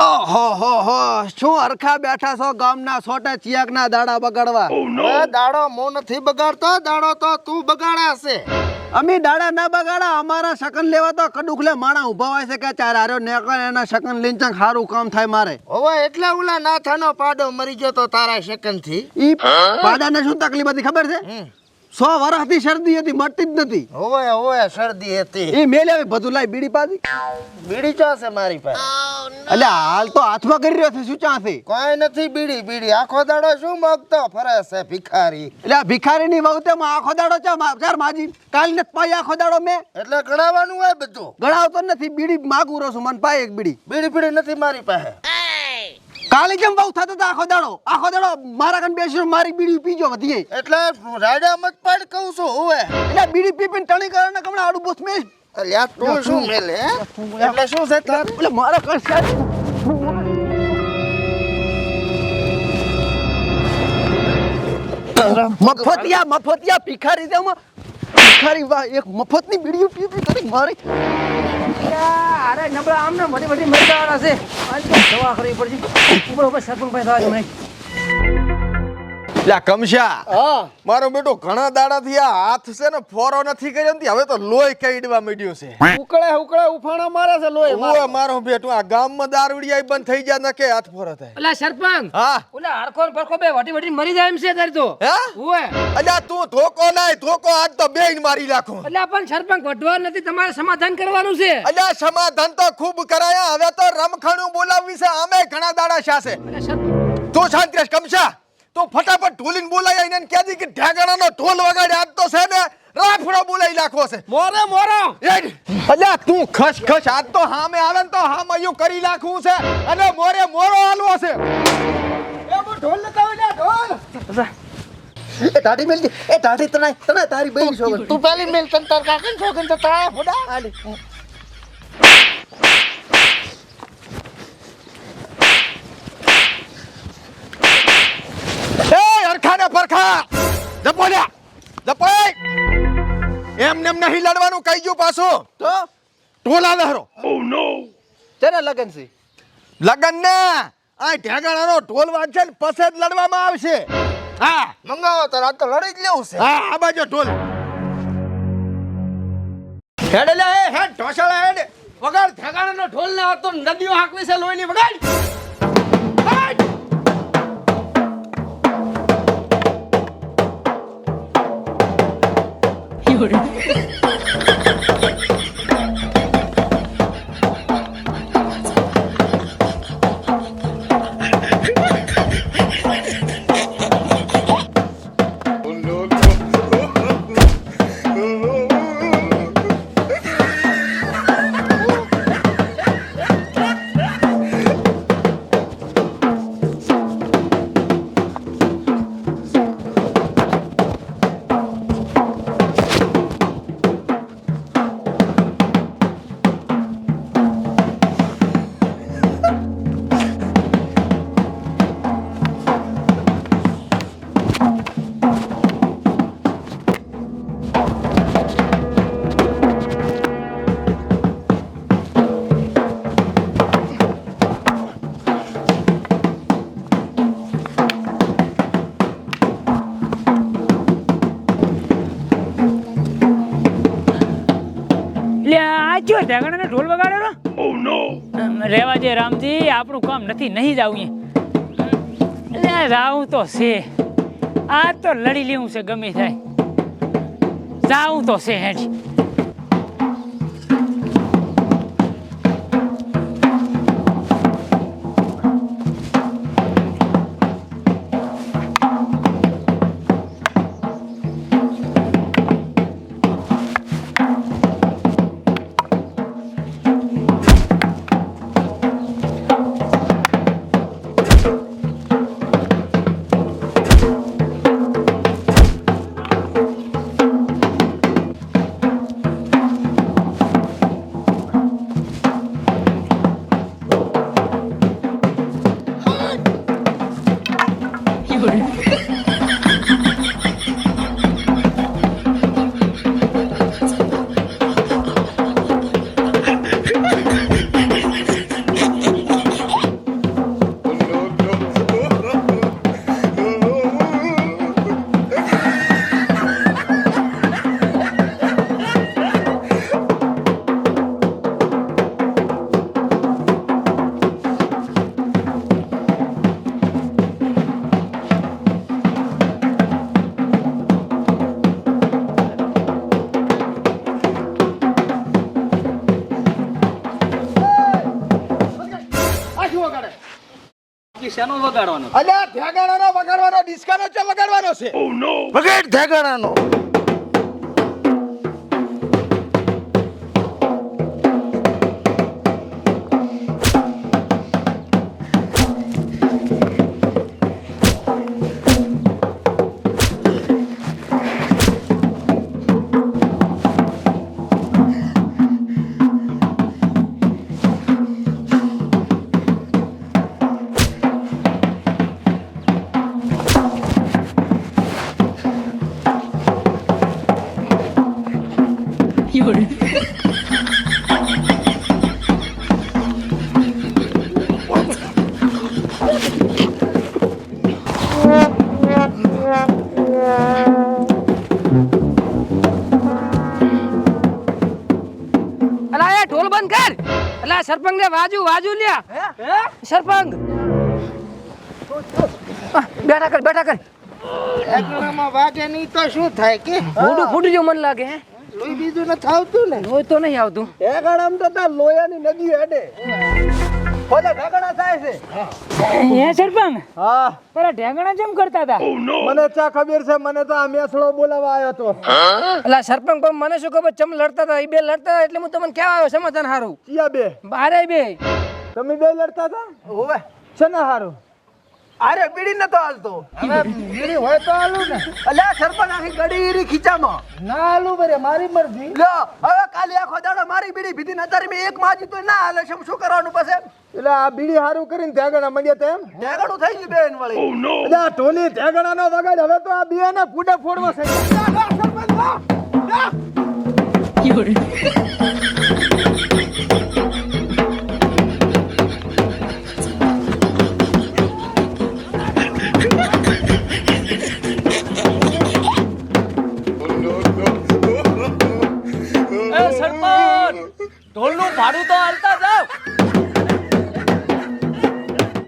ઓહો હો હો શું હરખા બેઠા છો ગામના છોટા ચિયાકના દાડા બગાડવા? દાડો મો નથી બગાડતો, દાડો તો તું બગાડે છે. અમે દાડા ના બગાડા, અમારા શકન લેવા તો કડુખલે માણા ઉભા હોય છે કે ચાર હારો નેકળ એના શકન લઈને ચંગ સારું કામ થાય મારે. હવે એટલે ઓલા નાથાનો પાડો મરી ગયો તો તારા શકન થી. ઈ પાડાને શું તકલીફ હતી ખબર છે? 100 વર્ષથી શરદી હતી, મટતી જ નથી. હવે શરદી હતી. ઈ મેલે બધું લાઈ બીડી પાડી. બીડી ચા છે મારી પાસે? એટલે હાલ તો હાથમાં કરી રહ્યો છે, શું ચાસે? કોઈ નથી બીડી આખો દાડો શું મગતો ફરે છે ભિખારી. એટલે આ ભિખારીની વખતે આખો દાડો ચાર માજી કાલ ને પાઈ આખો દાડો મેં એટલે ગણાવવાનું હોય બધું. ગણાવતો નથી, બીડી માગું રહું છું, મને પાય એક બીડી નથી મારી પાસે. કાલે કેમ બહુ થતો હતો આખો દાડો મારા કન બેસી મારી બીડી પીજો વધી એટલે રાડા મત પાડ કહું છું હવે. એટલે બીડી પીપીને ટણી કરે ને કમણા આડું બોસ મેં અલ્યા તું શું મેલે એટલે શું છે એટલે મારા કર સાહેબ મફતિયા ભિખારી દે ભિખારી વાહ એક મફતની બીડીઓ પી કરી મારી. અરે નબળા આમને મોટી મરદાવાળા છે. આજ તો દવા કરવી પડશે. ઉપર સરપંચ પાસે થવા જમાય. લા કમશા, મારો બેટો ઘણા દાડાથી આ હાથ છે ને ફોરો નથી કર્યો ને હવે તો લોહી કઈડવા માંડ્યું છે. ઉકળે ઉફાણો મારે છે લોહી. ઓય મારો બેટો આ ગામમાં દારૂડિયા બંધ થઈ જાય ને કે હાથ ફોરો થાય. ઓલા સરપંચ, હા ઓલા હરખો ને પરખો બે વટી મરી જાય એમ છે તારી તો. હે ઓય અલ્યા તું ધોકો નાય, ધોકો આજ તો બેન મારી નાખું. એટલે પણ સરપંચ વઢવા નથી, તમારે સમાધાન કરવાનું છે. અલ્યા સમાધાન તો ખૂબ કરાયા, હવે તો રમખાણું બોલાવવી છે. આમે ઘણા દાડા શાસે. એટલે સરપંચ તું શાંત રહેશ કમશા, તો ફટાફટ ઢોલીને બોલાય એને કહેતી કે ઢાગણાનો ઢોલ વગાડે આજ તો છે ને રાફડો બોલાઈ નાખવો છે. મોરો અલ્યા તું ખસ આજ તો હામે આવે ને તો હામયું કરી નાખવું છે અને મોરો હાલવો છે. એ મો ઢોલ લગાવ લે ઢોલ. એ ટાટી મેલ એ ટાટી તને તારી બહેન છો તું પેલી મેલ તન તાર કાકન છોકન તો તાળા ફોડા. આલે હરખાને પરખા જપોય એમ નહીં લડવાનું કહી ગયું પાછું તો ટોલા લહરો. તેને લગન છે લગન ને આ ઢેગાણાનો ઢોલ વાગશે ને પછી જ લડવામાં આવશે. હા મંગાવો તો રાત તો લડી જ લેવું છે. હા આ બાજુ ઢોલ હેડ લે હેડ ઢોસળા હેડ વગાડ ઠેકાણાનો ઢોલ ના હતો, નદીઓ હાકવી છે લોહીની. વગાડ ઢેકાણાનો ઢોલ વગાડ્યો. ઓહ નો. રેવા જે રામજી, આપણું કામ નથી, નહીં જાવું. એટલે જાવું તો છે, આ તો લડી લેવું છે ગમે થાય. જાવું તો છે હેઠ. શેનો વગાડવાનો અલ્યા ઢેગાણાનો વગાડવાનો ડિસ્કાનો ચો વગાડવાનો છે વગેરે ઢેગાણાનો અલા એ ઢોલ બંધ કર. અલા સરપંચ ને વાજુ લ્યા સરપંચ બેઠા કર ઢેગાણામાં વાગે નહીં તો શું થાય કે ફૂટું જો મન લાગે હે લોહી બીજું નથી આવતું ને હોય તો નહીં આવતું. ઢેગાણામાં તો તાર લોયાની નદી હેડે ખોલે ઢેગાણા થાય છે હે સરપંચ હા પેલા ઢેંગણા કેમ કરતા હતા મને ચા ખબર છે મને તો આ મેસળો બોલાવા આવ્યો તો અલા સરપંચ પણ મને શું ખબર ચમ લડતા હતા એ બે લડતા હતા એટલે હું તમને કહેવા આવ્યો સમાધાન હારું ચિયા બે બારે બે તમે બે લડતા હતા હોવે છે ને હારું અરે બીડી નતો હાલતો હવે બીડી હોય તો આલું ને અલ્યા સરપંચ આખી ગડી ઈરી ખીચામાં ના આલું બરે મારી મરજી લ્યો હવે કાલે આખો દાડો મારી બીડી પીધી ને અત્યારે મેં એક માજી તો ના હાલે છે શું કરવાનું પછી એટલે આ બીડી હારું કરીને ઢેગણા મંડ્યા તેમ ઢેગણું થઈ ગયું બેન વાળી એટલે આ ઢોલી ઢેગણાનો વગાડ હવે તો આ બે ને ફૂટે ફોડવો છે સરપંચ વા સરપંચ ઢોલનું ભાડું તો